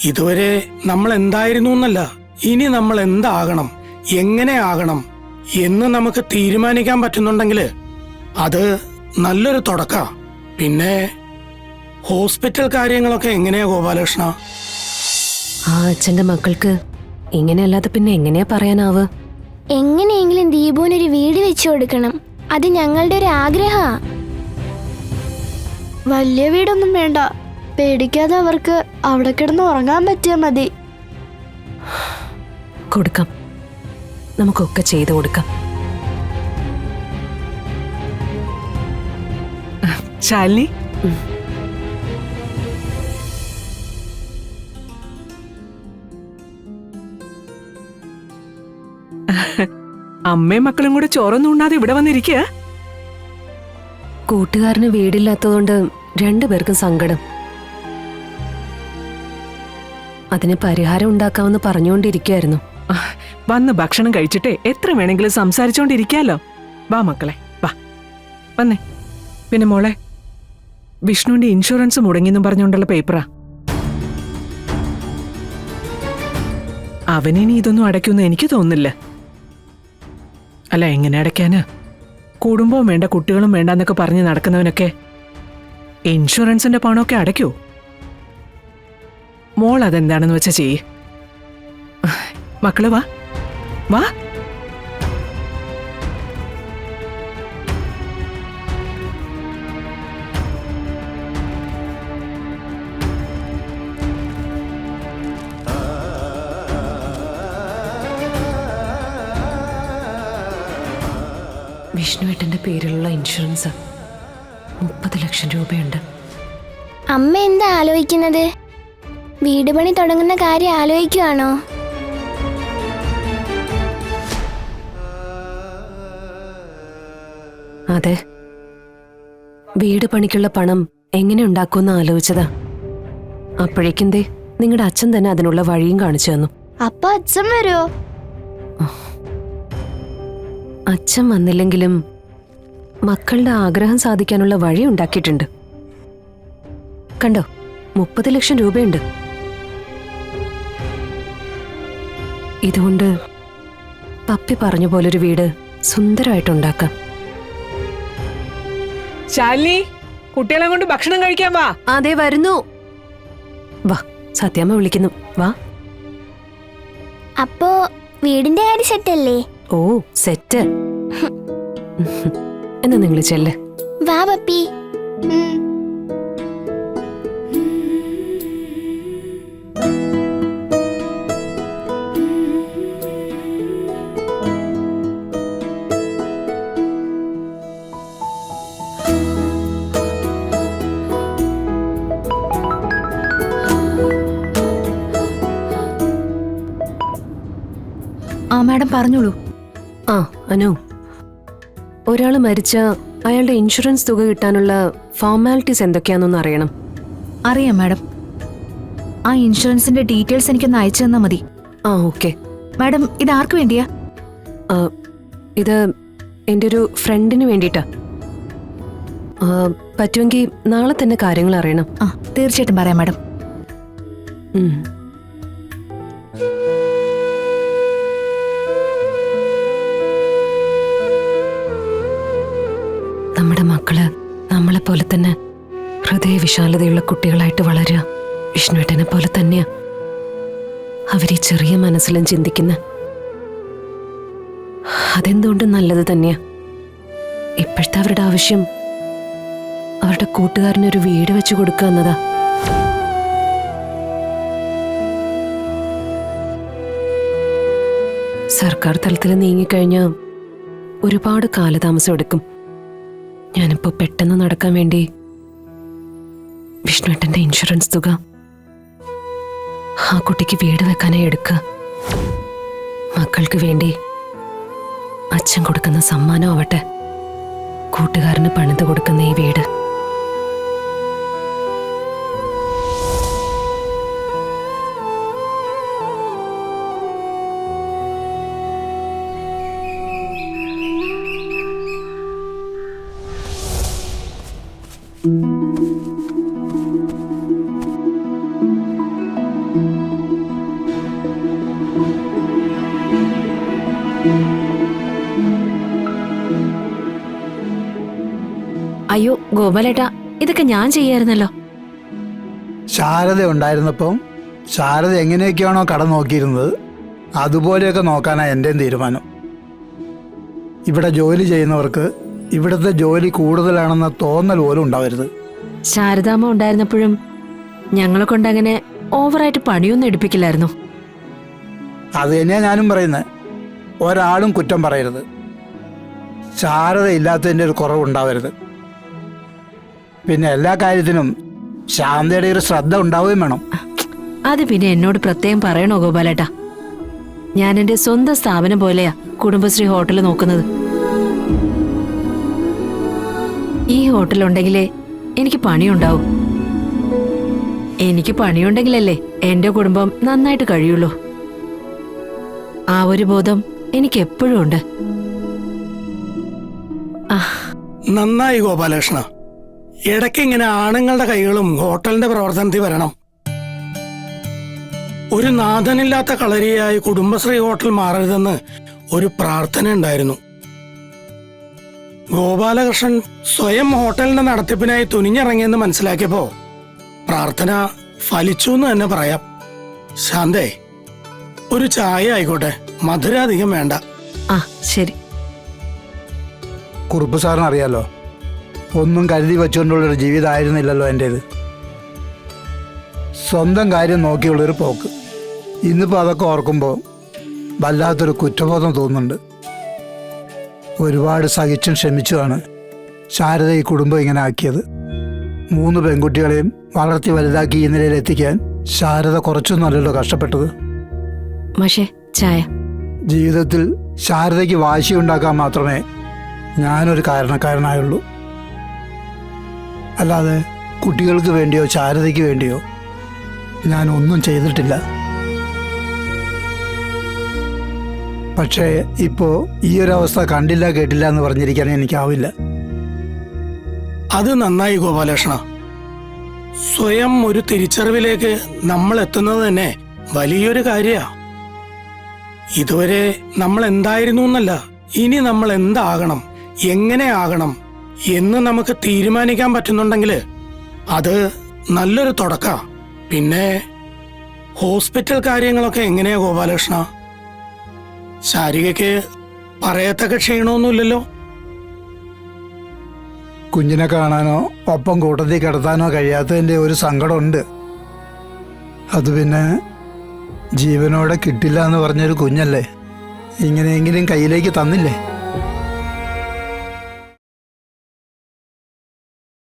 ഇതുവരെ നമ്മൾ എന്തായിരുന്നു എന്നല്ല, ഇനി നമ്മൾ എന്താകണം, എങ്ങനെ ആകണം എന്ന് നമുക്ക് തീരുമാനിക്കാൻ പറ്റുന്നുണ്ടെങ്കിൽ അത് നല്ലൊരു തുടക്ക. പിന്നെ ഹോസ്പിറ്റൽ കാര്യങ്ങളൊക്കെ എങ്ങനെയാ ഗോപാലകൃഷ്ണ? ആ അച്ഛന്റെ മക്കൾക്ക് ഇങ്ങനെയല്ലാതെ പിന്നെ എങ്ങനെയാ പറയാനാവ്? എങ്ങനെയെങ്കിലും ദീപുവിനൊരു വീട് വെച്ചു കൊടുക്കണം. അത് ഞങ്ങളുടെ ഒരു ആഗ്രഹമാ. വലിയ വീടൊന്നും വേണ്ട, പേടിക്കാതെ അവർക്ക് അവിടെ കിടന്ന് ഉറങ്ങാൻ പറ്റിയാ മതി. കൊടുക്കാം, നമുക്കൊക്കെ ചെയ്തു കൊടുക്കാം. ശാലിനി, അമ്മയും മക്കളും കൂടെ ചോറൊന്നും ഉണ്ണാതെ ഇവിടെ വന്നിരിക്കുക. കൂട്ടുകാരന് വീടില്ലാത്തതുകൊണ്ട് രണ്ടുപേർക്കും സങ്കടം. അതിന് പരിഹാരം ഉണ്ടാക്കാമെന്ന് പറഞ്ഞുകൊണ്ടിരിക്കുകയായിരുന്നു. വന്ന് ഭക്ഷണം കഴിച്ചിട്ടേ എത്ര വേണമെങ്കിലും സംസാരിച്ചോണ്ടിരിക്കാലോ. വാ മക്കളെ, വാ വന്നേ. പിന്നെ മോളെ, വിഷ്ണുവിന്റെ ഇൻഷുറൻസ് മുടങ്ങിയെന്നും പറഞ്ഞുകൊണ്ടുള്ള പേപ്പറാ. അവനിനി ഇതൊന്നും അടയ്ക്കുമെന്ന് എനിക്ക് തോന്നുന്നില്ല. അല്ല, എങ്ങനെ അടയ്ക്കാന്? കുടുംബവും വേണ്ട, കുട്ടികളും വേണ്ട എന്നൊക്കെ പറഞ്ഞ് നടക്കുന്നവനൊക്കെ ഇൻഷുറൻസിന്റെ പണമൊക്കെ അടയ്ക്കൂ? മോൾ അതെന്താണെന്ന് വെച്ചാ ചെയ്യ്. മക്കള് വാ വാ. വിഷ്ണുവേട്ടന്റെ പേരിലുള്ള ഇൻഷുറൻസ് 30 ലക്ഷം രൂപയുണ്ട്. അമ്മ എന്താ ആലോചിക്കുന്നത്? വീട് പണി തുടങ്ങുന്ന കാര്യം ആലോചിക്കുവാണോ? അതെ, വീട് പണിക്കുള്ള പണം എങ്ങനെ ഉണ്ടാക്കുമെന്ന് ആലോചിച്ചതാ. അപ്പോഴേക്കെന്തേ നിങ്ങളുടെ അച്ഛൻ തന്നെ അതിനുള്ള വഴിയും കാണിച്ചു തന്നു. അപ്പൊ അച്ഛൻ വരുമോ? അച്ഛൻ വന്നില്ലെങ്കിലും മക്കളുടെ ആഗ്രഹം സാധിക്കാനുള്ള വഴി ഉണ്ടാക്കിയിട്ടുണ്ട്. കണ്ടോ, 30 ലക്ഷം രൂപയുണ്ട്. ഇതുകൊണ്ട് പപ്പി പറഞ്ഞ പോലൊരു വീട് സുന്ദരമായിട്ടുണ്ടാക്കാം. ശാലിനി, കുട്ടികളെ കൊണ്ട് ഭക്ഷണം കഴിക്കാൻ വാ. അതെ, വരുന്നു. വാ, സത്യാമ്മ വിളിക്കുന്നു, വാ. അപ്പോ വീടിന്റെ കാര്യം സെറ്റല്ലേ? ഓ, സെറ്റ്. എന്നാ നിങ്ങൾ ചെല്ല്. വാ പപ്പി. ആ മാഡം പറഞ്ഞോളൂ. ആ അനു, ഒരാൾ മരിച്ച അയാളുടെ ഇൻഷുറൻസ് തുക കിട്ടാനുള്ള ഫോർമാലിറ്റീസ് എന്തൊക്കെയാണെന്നൊന്ന് അറിയണം. അറിയാം മാഡം. ആ ഇൻഷുറൻസിന്റെ ഡീറ്റെയിൽസ് എനിക്കൊന്ന് അയച്ചു തന്നാൽ മതി. ആ ഓക്കെ. മാഡം, ഇത് ആർക്ക് വേണ്ടിയാ? ഇത് എൻ്റെ ഒരു ഫ്രണ്ടിന് വേണ്ടിയിട്ടാ. പറ്റുമെങ്കിൽ നാളെ തന്നെ കാര്യങ്ങൾ അറിയണം. ആ, തീർച്ചയായിട്ടും പറയാം മാഡം. നമ്മുടെ മക്കള് നമ്മളെപ്പോലെ തന്നെ ഹൃദയവിശാലതയുള്ള കുട്ടികളായിട്ട് വളരുക. വിഷ്ണുവേട്ടനെ പോലെ തന്നെയാ അവരീ ചെറിയ മനസ്സിലും ചിന്തിക്കുന്ന. അതെന്തുകൊണ്ടും നല്ലത് തന്നെയാ. ഇപ്പോഴത്തെ അവരുടെ ആവശ്യം അവരുടെ കൂട്ടുകാരനൊരു വീട് വെച്ചു കൊടുക്കുക എന്നതാ. സർക്കാർ തലത്തിൽ നീങ്ങിക്കഴിഞ്ഞാൽ ഒരുപാട് കാലതാമസം എടുക്കും. ഞാനിപ്പോ പെട്ടെന്ന് നടക്കാൻ വേണ്ടി വിഷ്ണുവേട്ടന്റെ ഇൻഷുറൻസ് തുക ആ കുട്ടിക്ക് വീട് വെക്കാനായി എടുക്കുക. മക്കൾക്ക് വേണ്ടി അച്ഛൻ കൊടുക്കുന്ന സമ്മാനം ആവട്ടെ കൂട്ടുകാരന് പണിത് കൊടുക്കുന്ന ഈ വീട്. അയ്യോ ഗോപാലേട്ടാ, ഇതൊക്കെ ഞാൻ ചെയ്യായിരുന്നല്ലോ. ശാരദ ഉണ്ടായിരുന്നപ്പം ശാരദ എങ്ങനെയൊക്കെയാണോ കട നോക്കിയിരുന്നത് അതുപോലെയൊക്കെ നോക്കാനാണ് എൻ്റെയും തീരുമാനം. ഇവിടെ ജോലി ചെയ്യുന്നവർക്ക് ഇവിടുത്തെ ജോലി കൂടുതലാണെന്ന തോന്നൽ പോലും ഉണ്ടാവരുത്. ശാരദാമ്മ ഉണ്ടായിരുന്നപ്പോഴും ഞങ്ങളെ കൊണ്ട് അങ്ങനെ ഓവറായിട്ട് പണിയൊന്നും എടുപ്പിക്കില്ലായിരുന്നു. അത് തന്നെയാണ് ഞാനും പറയുന്നത്. ഒരാളും കുറ്റം പറയരുത്. ശാരദ ഇല്ലാത്തതിൻ്റെ ഒരു കുറവുണ്ടാവരുത്. പിന്നെ എല്ലാ കാര്യത്തിനും ശാന്തയുടെ ഒരു ശ്രദ്ധ ഉണ്ടാവുകയും വേണം. അത് പിന്നെ എന്നോട് പ്രത്യേകം പറയണോ ഗോപാലേട്ടാ? ഞാൻ എന്റെ സ്വന്തം സ്ഥാപനം പോലെയാ കുടുംബശ്രീ ഹോട്ടൽ നോക്കുന്നത്. ഈ ഹോട്ടലുണ്ടെങ്കിലേ എനിക്ക് പണിയുണ്ടാവും. എനിക്ക് പണിയുണ്ടെങ്കിലല്ലേ എന്റെ കുടുംബം നന്നായിട്ട് കഴിയുള്ളൂ. ആ ഒരു ബോധം എനിക്ക് എപ്പോഴും ഉണ്ട്. നന്നായി ഗോപാലകൃഷ്ണ. ഇടയ്ക്ക് ഇങ്ങനെ ആണുങ്ങളുടെ കൈകളും ഹോട്ടലിന്റെ പ്രവർത്തനത്തിൽ വരണം. ഒരു നാഥനില്ലാത്ത കളരിയായി കുടുംബശ്രീ ഹോട്ടൽ മാറരുതെന്ന് ഒരു പ്രാർത്ഥന ഉണ്ടായിരുന്നു. ഗോപാലകൃഷ്ണൻ സ്വയം ഹോട്ടലിന്റെ നടത്തിപ്പിനായി തുനിഞ്ഞിറങ്ങിയെന്ന് മനസ്സിലാക്കിയപ്പോ പ്രാർത്ഥന ഫലിച്ചു എന്ന് തന്നെ പറയാം. ശാന്തേ, ഒരു ചായ ആയിക്കോട്ടെ, മധുരം അധികം വേണ്ട. ആ ശരി. കുറുപ്പ് സാറിന് അറിയാലോ, ഒന്നും കരുതി വെച്ചുകൊണ്ടുള്ളൊരു ജീവിതമായിരുന്നില്ലല്ലോ എൻ്റേത്. സ്വന്തം കാര്യം നോക്കിയുള്ളൊരു പോക്ക്. ഇന്നിപ്പോൾ അതൊക്കെ ഓർക്കുമ്പോൾ വല്ലാത്തൊരു കുറ്റബോധം തോന്നുന്നുണ്ട്. ഒരുപാട് സഹിച്ചും ക്ഷമിച്ചുമാണ് ശാരദ ഈ കുടുംബം ഇങ്ങനെ ആക്കിയത്. 3 പെൺകുട്ടികളെയും വളർത്തി വലുതാക്കി ഈ നിലയിലെത്തിക്കാൻ ശാരദ കുറച്ചൊന്നുമല്ലല്ലോ കഷ്ടപ്പെട്ടത്. മാഷേ ചായ. ജീവിതത്തിൽ ശാരദയ്ക്ക് വാശിയുണ്ടാക്കാൻ മാത്രമേ ഞാനൊരു കാരണക്കാരനായുള്ളൂ. അല്ലാതെ കുട്ടികൾക്ക് വേണ്ടിയോ ശാരദയ്ക്ക് വേണ്ടിയോ ഞാൻ ഒന്നും ചെയ്തിട്ടില്ല. പക്ഷേ ഇപ്പോൾ ഈ ഒരു അവസ്ഥ കണ്ടില്ല കേട്ടില്ല എന്ന് പറഞ്ഞിരിക്കാൻ എനിക്കാവില്ല. അത് നന്നായി ഗോപാലകൃഷ്ണ. സ്വയം ഒരു തിരിച്ചറിവിലേക്ക് നമ്മൾ എത്തുന്നത് തന്നെ വലിയൊരു കാര്യാ. ഇതുവരെ നമ്മൾ എന്തായിരുന്നു എന്നല്ല, ഇനി നമ്മൾ എന്താകണം, എങ്ങനെ ആകണം എന്ന് നമുക്ക് തീരുമാനിക്കാൻ പറ്റുന്നുണ്ടെങ്കിൽ അത് നല്ലൊരു തുടക്കാ. പിന്നെ ഹോസ്പിറ്റൽ കാര്യങ്ങളൊക്കെ എങ്ങനെയാ ഗോപാലകൃഷ്ണ? ശാരികയ്ക്ക് പറയത്തക്ക ക്ഷീണമൊന്നുമില്ലല്ലോ? കുഞ്ഞിനെ കാണാനോ ഒപ്പം കൂട്ടത്തിൽ കിടത്താനോ കഴിയാത്തതിൻ്റെ ഒരു സങ്കടമുണ്ട്. അത് പിന്നെ ജീവനോടെ കിട്ടില്ല എന്ന് പറഞ്ഞൊരു കുഞ്ഞല്ലേ, ഇങ്ങനെയെങ്കിലും കയ്യിലേക്ക് തന്നില്ലേ?